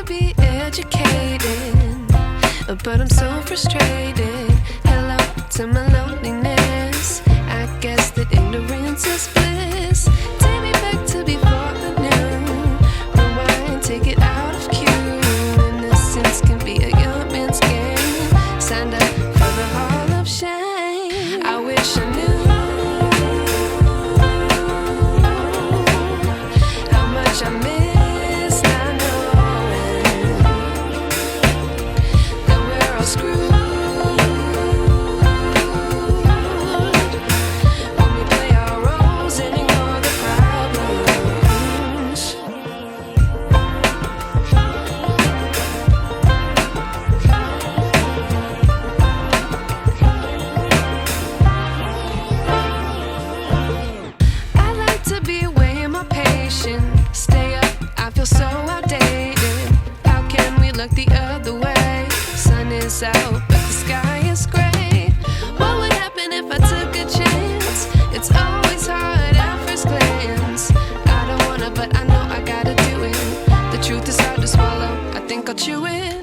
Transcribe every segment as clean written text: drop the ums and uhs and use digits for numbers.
to be educated, but I'm so frustrated. Hello to my loneliness. I guess that ignorance is bliss. Take me back to before I knew. Rewind, take it out of cue. Innocence can be a young man's game. Signed up for the hall of shame. I wish I knew how much I miss not knowing that we're all screwed. Stay up, I feel so outdated. How can we look the other way? Sun is out, but the sky is gray. What would happen if I took a chance? It's always hard at first glance. I don't wanna, but I know I gotta do it. The truth is hard to swallow, I think I'll chew it.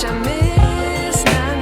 I miss not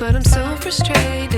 but I'm so frustrated.